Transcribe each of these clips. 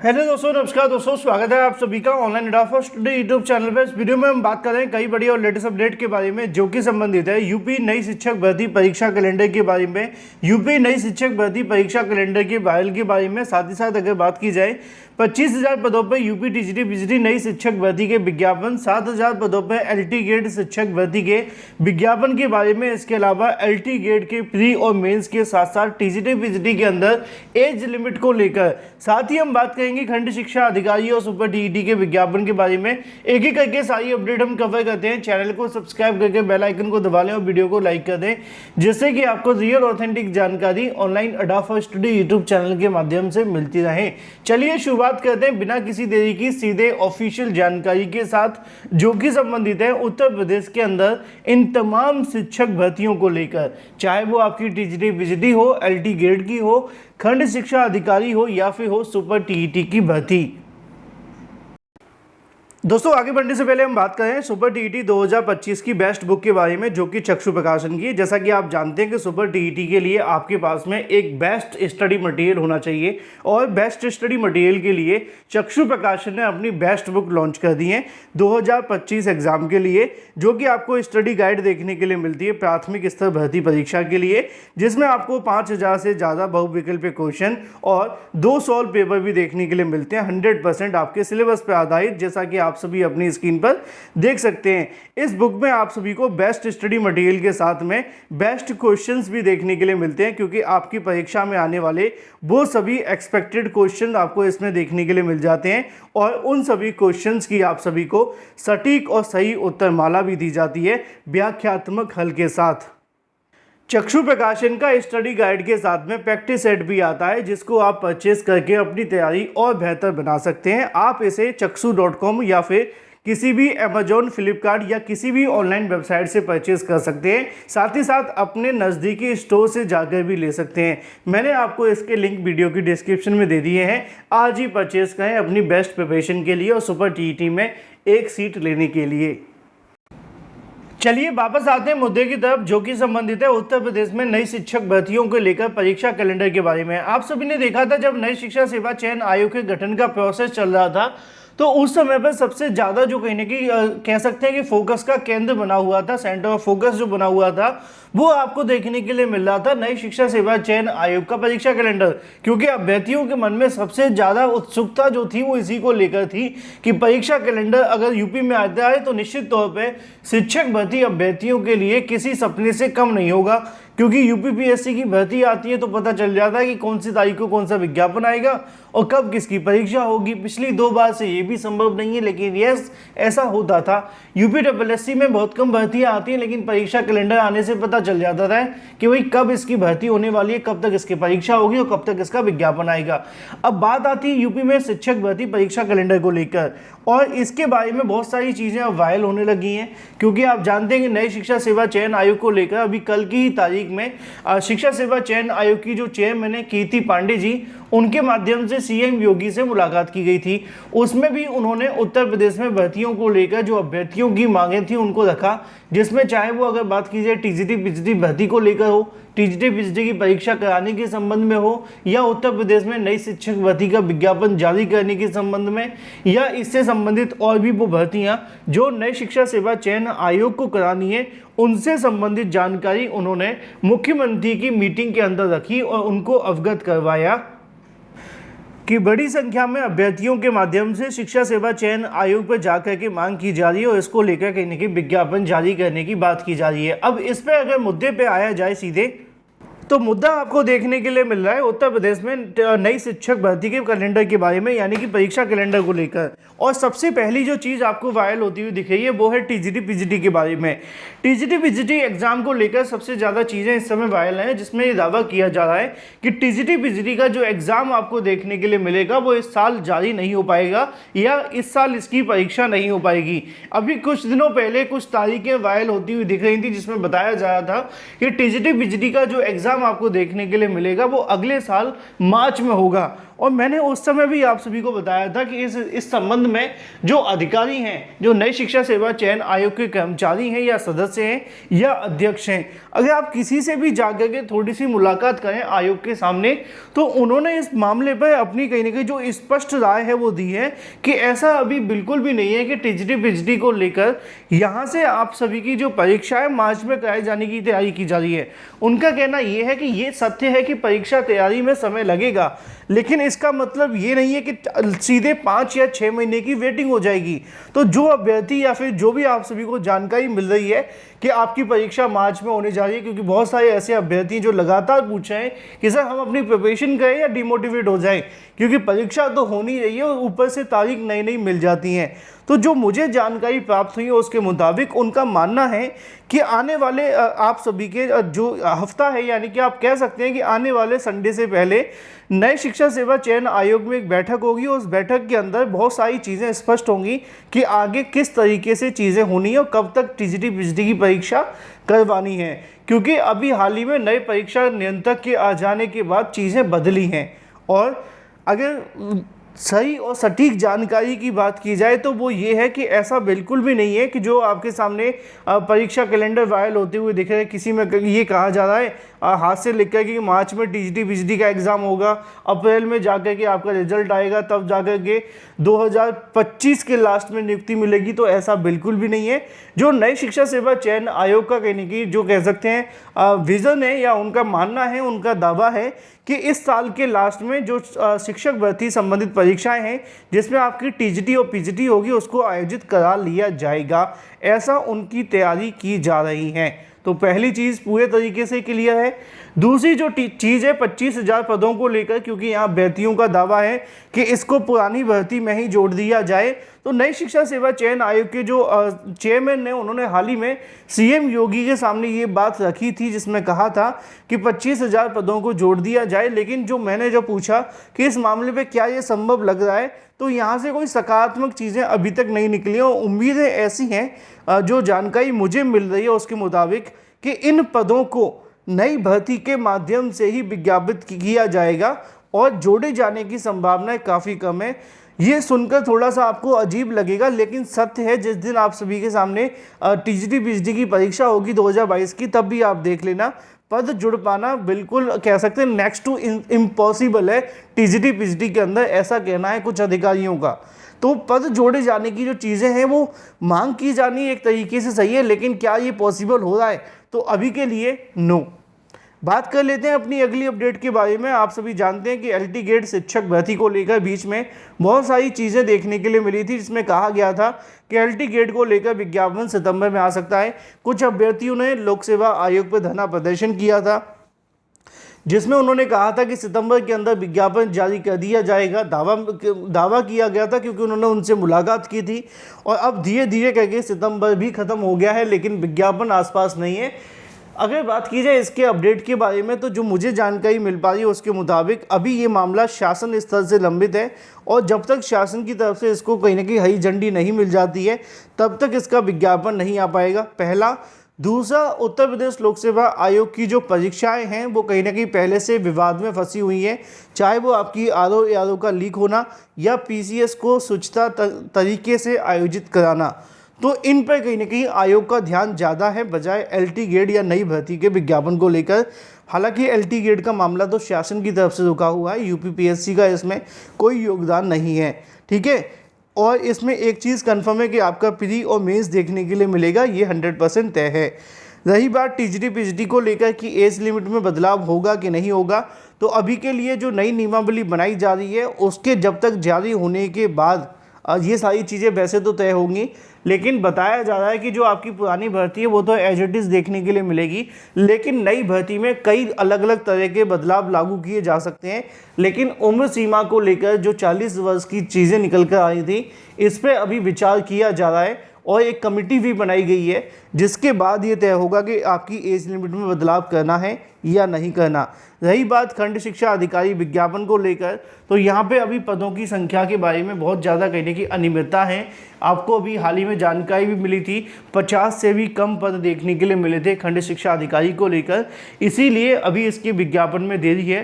Hello दोस्तों, नमस्कार दोस्तों, स्वागत है आप सभी का ऑनलाइन एडा स्टडी यूट्यूब चैनल पर। इस वीडियो में हम बात कर रहे हैं कई बड़ी और लेटेस्ट अपडेट के बारे में जो कि संबंधित है यूपी नई शिक्षक भर्ती परीक्षा कैलेंडर के बारे में, यूपी नई शिक्षक भर्ती परीक्षा कैलेंडर के वायरल के बारे में। साथ ही साथ अगर बात की जाए 25,000 पदों पर यूपी टीजीटी पीजीटी नई शिक्षक भर्ती के विज्ञापन, 7,000 पदों पर एलटी गेट शिक्षक भर्ती के विज्ञापन के बारे में। इसके अलावा एलटी गेट के प्री और मेंस के साथ साथ टीजीटी पीजीटी के अंदर एज लिमिट को लेकर, साथ ही हम बात करेंगे खंड शिक्षा अधिकारी और सुपर टीईटी के विज्ञापन के बारे में। एक एक करके सारी अपडेट हम कवर करते हैं। चैनल को सब्सक्राइब करके बेल आइकन को दबा लें और वीडियो को लाइक कर दें, जिससे कि आपको रियल ऑथेंटिक जानकारी ऑनलाइन अड्डा फॉर स्टडी यूट्यूब चैनल के माध्यम से मिलती रहे। चलिए शुरुआत करते हैं बिना किसी देरी की सीधे ऑफिशियल जानकारी के साथ, जो कि संबंधित है उत्तर प्रदेश के अंदर इन तमाम शिक्षक भर्तियों को लेकर, चाहे वो आपकी टीजीटी पीजीटी हो, एलटी गेट की हो, खंड शिक्षा अधिकारी हो या फिर हो सुपर टीईटी की भर्ती। दोस्तों आगे बढ़ने से पहले हम बात करें सुपर टीईटी 2025 की बेस्ट बुक के बारे में, जो कि चक्षु प्रकाशन की है। जैसा कि आप जानते हैं कि सुपर टीईटी के लिए आपके पास में एक बेस्ट स्टडी मटेरियल होना चाहिए, और बेस्ट स्टडी मटेरियल के लिए चक्षु प्रकाशन ने अपनी बेस्ट बुक लॉन्च कर दी है 2025 एग्जाम के लिए, जो कि आपको स्टडी गाइड देखने के लिए मिलती है प्राथमिक स्तर भर्ती परीक्षा के लिए, जिसमें आपको 5,000 से ज़्यादा बहुविकल्पीय क्वेश्चन और 2 सॉल्व पेपर भी देखने के लिए मिलते हैं 100% आपके सिलेबस पर आधारित, जैसा कि आप सभी अपनी स्क्रीन पर देख सकते हैं। इस बुक में आप सभी को बेस्ट स्टडी मटेरियल के साथ में बेस्ट क्वेश्चंस भी देखने के लिए मिलते हैं, क्योंकि आपकी परीक्षा में आने वाले वो सभी एक्सपेक्टेड क्वेश्चन आपको इसमें देखने के लिए मिल जाते हैं, और उन सभी क्वेश्चंस की आप सभी को सटीक और सही उत्तरमाला भी दी जाती है व्याख्यात्मक हल के साथ। चक्षु प्रकाशन का स्टडी गाइड के साथ में प्रैक्टिस सेट भी आता है, जिसको आप परचेस करके अपनी तैयारी और बेहतर बना सकते हैं। आप इसे चक्षु.com या फिर किसी भी अमेजॉन, फ्लिपकार्ट या किसी भी ऑनलाइन वेबसाइट से परचेस कर सकते हैं। साथ ही साथ अपने नज़दीकी स्टोर से जाकर भी ले सकते हैं। मैंने आपको इसके लिंक वीडियो की डिस्क्रिप्शन में दे दिए हैं। आज ही परचेस करें अपनी बेस्ट प्रिपरेशन के लिए और सुपर टीईटी में एक सीट लेने के लिए। चलिए वापस आते हैं मुद्दे की तरफ, जो कि संबंधित है उत्तर प्रदेश में नई शिक्षक भर्तियों को लेकर परीक्षा कैलेंडर के बारे में। आप सभी ने देखा था जब नई शिक्षा सेवा चयन आयोग के गठन का प्रोसेस चल रहा था, तो उस समय पर सबसे ज़्यादा जो कहने की कह सकते हैं कि फोकस का केंद्र बना हुआ था, सेंटर ऑफ फोकस जो बना हुआ था, वो आपको देखने के लिए मिल रहा था नई शिक्षा सेवा चयन आयोग का परीक्षा कैलेंडर, क्योंकि अभ्यर्थियों के मन में सबसे ज़्यादा उत्सुकता जो थी वो इसी को लेकर थी कि परीक्षा कैलेंडर अगर यूपी में आता है तो निश्चित तौर पर शिक्षक भर्ती अभ्यर्थियों के लिए किसी सपने से कम नहीं होगा, क्योंकि यूपीपीएससी की भर्ती आती है तो पता चल जाता है कि कौन सी तारीख को कौन सा विज्ञापन आएगा और कब किसकी परीक्षा होगी। पिछली 2 बार से ये भी संभव नहीं है, लेकिन यस ऐसा होता था। यूपीएससी में बहुत कम भर्तियां आती हैं, लेकिन परीक्षा कैलेंडर आने से पता चल जाता था कि भाई कब इसकी भर्ती होने वाली है, कब तक इसकी परीक्षा होगी और कब तक इसका विज्ञापन आएगा। अब बात आती है यूपी में शिक्षक भर्ती परीक्षा कैलेंडर को लेकर, और इसके बारे में बहुत सारी चीज़ें अब वायरल होने लगी हैं, क्योंकि आप जानते हैं कि नई शिक्षा सेवा चयन आयोग को लेकर अभी कल की ही तारीख में शिक्षा सेवा चयन आयोग की जो चेयरमैन है कीर्ति पांडे जी, उनके माध्यम से सीएम योगी से मुलाकात की गई थी। उसमें भी उन्होंने उत्तर प्रदेश में भर्तियों को लेकर जो अभ्यर्थियों की मांगें थी उनको रखा, जिसमें चाहे वो अगर बात की जाए टीजीटी पीजीटी भर्ती को लेकर हो, टीजीटी पीजीटी की परीक्षा कराने के संबंध में हो, या उत्तर प्रदेश में नई शिक्षक भर्ती का विज्ञापन जारी करने के संबंध में, या इससे संबंधित और भी वो भर्तियां जो नई शिक्षा सेवा चयन आयोग को करानी है, उनसे संबंधित जानकारी उन्होंने मुख्यमंत्री की मीटिंग के अंदर रखी और उनको अवगत करवाया कि बड़ी संख्या में अभ्यर्थियों के माध्यम से शिक्षा सेवा चयन आयोग पर जाकर के मांग की जा रही है और इसको लेकर कहीं न कहीं विज्ञापन जारी करने की बात की जा रही है। अब इस पर अगर मुद्दे पे आया जाए सीधे, तो मुद्दा आपको देखने के लिए मिल रहा है उत्तर प्रदेश में नई शिक्षक भर्ती के कैलेंडर के बारे में, यानी कि परीक्षा कैलेंडर को लेकर। और सबसे पहली जो चीज़ आपको वायरल होती हुई दिख रही है वो है टीजीटी पीजीटी के बारे में। टीजीटी पीजीटी एग्जाम को लेकर सबसे ज़्यादा चीज़ें इस समय वायरल हैं, जिसमें ये दावा किया जा रहा है कि टीजीटी पीजीटी का जो एग्ज़ाम आपको देखने के लिए मिलेगा वो इस साल जारी नहीं हो पाएगा, या इस साल इसकी परीक्षा नहीं हो पाएगी। अभी कुछ दिनों पहले कुछ तारीखें वायरल होती हुई दिख रही थी, जिसमें बताया जा रहा था कि टीजीटी पीजीटी का जो एग्ज़ाम आपको देखने के लिए मिलेगा वो अगले साल मार्च में होगा, और मैंने उस समय भी आप सभी को बताया था कि इस संबंध में जो अधिकारी हैं, जो नई शिक्षा सेवा चयन आयोग के कर्मचारी हैं या सदस्य हैं या अध्यक्ष हैं, अगर आप किसी से भी जाकर के थोड़ी सी मुलाकात करें आयोग के सामने, तो उन्होंने इस मामले पर अपनी कहीं ना कहीं जो स्पष्ट राय है वो दी है कि ऐसा अभी बिल्कुल भी नहीं है कि टीजीटी पीजीटी को लेकर यहाँ से आप सभी की जो परीक्षा है मार्च में कराए जाने की तैयारी की जा रही है। उनका कहना यह है कि ये सत्य है कि परीक्षा तैयारी में समय लगेगा, लेकिन इसका मतलब ये नहीं है कि सीधे 5 या 6 महीने की वेटिंग हो जाएगी। तो जो अभ्यर्थी या फिर जो भी आप सभी को जानकारी मिल रही है कि आपकी परीक्षा मार्च में होने जा रही है, क्योंकि बहुत सारे ऐसे अभ्यर्थी जो लगातार पूछ रहे हैं कि सर हम अपनी प्रिपरेशन करें या डिमोटिवेट हो जाएं, क्योंकि परीक्षा तो होनी रही है और ऊपर से तारीख नई नई मिल जाती हैं। तो जो मुझे जानकारी प्राप्त हुई है उसके मुताबिक उनका मानना है कि आने वाले आप सभी के जो हफ्ता है, यानी कि आप कह सकते हैं कि आने वाले संडे से पहले नए शिक्षा सेवा चयन आयोग में एक बैठक होगी। उस बैठक के अंदर बहुत सारी चीज़ें स्पष्ट होंगी कि आगे किस तरीके से चीज़ें होनी है और कब तक टीजीटी पीजीटी की परीक्षा करवानी है, क्योंकि अभी हाल ही में नए परीक्षा नियंत्रक के आ जाने के बाद चीज़ें बदली हैं। और अगर सही और सटीक जानकारी की बात की जाए तो वो ये है कि ऐसा बिल्कुल भी नहीं है कि जो आपके सामने परीक्षा कैलेंडर वायरल होते हुए दिख रहे हैं, किसी में ये कहा जा रहा है हाथ से लिख कर कि मार्च में टीजीटी पीजीटी का एग्ज़ाम होगा, अप्रैल में जाकर के आपका रिजल्ट आएगा, तब जाकर के 2025 के लास्ट में नियुक्ति मिलेगी। तो ऐसा बिल्कुल भी नहीं है। जो नई शिक्षा सेवा चयन आयोग का कहने की जो कह सकते हैं विज़न है या उनका मानना है, उनका दावा है कि इस साल के लास्ट में जो शिक्षक भर्ती संबंधित परीक्षाएं हैं जिसमें आपकी टीजीटी और पीजीटी होगी उसको आयोजित करा लिया जाएगा, ऐसा उनकी तैयारी की जा रही है। तो पहली चीज़ पूरे तरीके से क्लियर है। दूसरी जो चीज़ है 25,000 पदों को लेकर, क्योंकि यहाँ अभ्यर्थियों का दावा है कि इसको पुरानी भर्ती में ही जोड़ दिया जाए। तो नई शिक्षा सेवा चयन आयोग के जो चेयरमैन ने उन्होंने हाल ही में सीएम योगी के सामने ये बात रखी थी, जिसमें कहा था कि 25,000 पदों को जोड़ दिया जाए। लेकिन जो मैंने जब पूछा कि इस मामले पे क्या ये संभव लग रहा है, तो यहाँ से कोई सकारात्मक चीज़ें अभी तक नहीं निकली और उम्मीदें ऐसी हैं जो जानकारी मुझे मिल रही है उसके मुताबिक कि इन पदों को नई भर्ती के माध्यम से ही विज्ञापित किया जाएगा और जोड़े जाने की संभावनाएं काफ़ी कम है। ये सुनकर थोड़ा सा आपको अजीब लगेगा, लेकिन सत्य है। जिस दिन आप सभी के सामने टीजीटी पीजीटी की परीक्षा होगी 2022 की, तब भी आप देख लेना पद जुड़ पाना बिल्कुल कह सकते हैं नेक्स्ट टू इम्पॉसिबल है टीजीटी पीजीटी के अंदर, ऐसा कहना है कुछ अधिकारियों का। तो पद जोड़े जाने की जो चीज़ें हैं वो मांग की जानी एक तरीके से सही है, लेकिन क्या ये पॉसिबल हो रहा है? तो अभी के लिए नो। बात कर लेते हैं अपनी अगली अपडेट के बारे में। आप सभी जानते हैं कि एलटी गेट शिक्षक भर्ती को लेकर बीच में बहुत सारी चीज़ें देखने के लिए मिली थी, जिसमें कहा गया था कि एलटी गेट को लेकर विज्ञापन सितंबर में आ सकता है। कुछ अभ्यर्थियों ने लोक सेवा आयोग पर धरना प्रदर्शन किया था, जिसमें उन्होंने कहा था कि सितंबर के अंदर विज्ञापन जारी कर दिया जाएगा। दावा किया गया था क्योंकि उन्होंने उनसे मुलाकात की थी। और अब धीरे धीरे करके सितंबर भी ख़त्म हो गया है, लेकिन विज्ञापन आसपास नहीं है। अगर बात की जाए इसके अपडेट के बारे में, तो जो मुझे जानकारी मिल पा रही है उसके मुताबिक अभी ये मामला शासन स्तर से लंबित है और जब तक शासन की तरफ से इसको कहीं ना कहीं हरी झंडी नहीं मिल जाती है तब तक इसका विज्ञापन नहीं आ पाएगा, पहला। दूसरा, उत्तर प्रदेश लोक सेवा आयोग की जो परीक्षाएं हैं वो कहीं ना कहीं पहले से विवाद में फंसी हुई हैं, चाहे वो आपकी आरओ का लीक होना या पीसीएस को स्वच्छता तरीके से आयोजित कराना। तो इन पर कहीं ना कहीं आयोग का ध्यान ज़्यादा है बजाय एलटी गेट या नई भर्ती के विज्ञापन को लेकर। हालांकि एलटी गेट का मामला तो शासन की तरफ से रुका हुआ है, यूपीपीएससी का इसमें कोई योगदान नहीं है, ठीक है। और इसमें एक चीज़ कन्फर्म है कि आपका प्री और मेंस देखने के लिए मिलेगा, ये 100% तय है। रही बात टीजीटी पीजीटी को लेकर कि एज लिमिट में बदलाव होगा कि नहीं होगा, तो अभी के लिए जो नई नियमावली बनाई जा रही है उसके जब तक जारी होने के बाद ये सारी चीज़ें वैसे तो तय होंगी, लेकिन बताया जा रहा है कि जो आपकी पुरानी भर्ती है वो तो एज इट इज़ देखने के लिए मिलेगी, लेकिन नई भर्ती में कई अलग अलग तरह के बदलाव लागू किए जा सकते हैं। लेकिन उम्र सीमा को लेकर जो 40 वर्ष की चीज़ें निकल कर आई थी, इस पर अभी विचार किया जा रहा है और एक कमेटी भी बनाई गई है, जिसके बाद ये तय होगा कि आपकी एज लिमिट में बदलाव करना है या नहीं करना। रही बात खंड शिक्षा अधिकारी विज्ञापन को लेकर, तो यहाँ पे अभी पदों की संख्या के बारे में बहुत ज़्यादा कहने की अनियमितता है। आपको अभी हाल ही में जानकारी भी मिली थी 50 से भी कम पद देखने के लिए मिले थे खंड शिक्षा अधिकारी को लेकर, इसीलिए अभी इसके विज्ञापन में देरी है।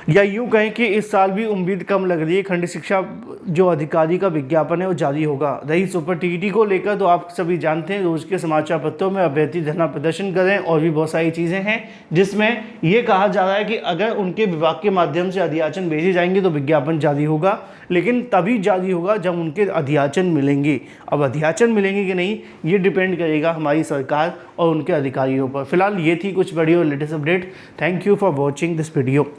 या यूं कहें कि इस साल भी उम्मीद कम लग रही है। खंड शिक्षा जो अधिकारी का विज्ञापन है वो जारी होगा। रही सुपर टीईटी को लेकर तो आप सभी जानते हैं रोज के समाचार पत्रों में अभ्यर्थी धरना प्रदर्शन करें और भी बहुत सारी चीज़ें हैं, जिसमें ये कहा जा रहा है कि अगर उनके विभाग के माध्यम से अधियाचन भेजे जाएंगे तो विज्ञापन जारी होगा, लेकिन तभी जारी होगा जब उनके अधियाचन मिलेंगे। अब अधियाचन मिलेंगे कि नहीं ये डिपेंड करेगा हमारी सरकार और उनके अधिकारियों पर। फिलहाल ये थी कुछ बड़ी और latest update. Thank you for watching this video.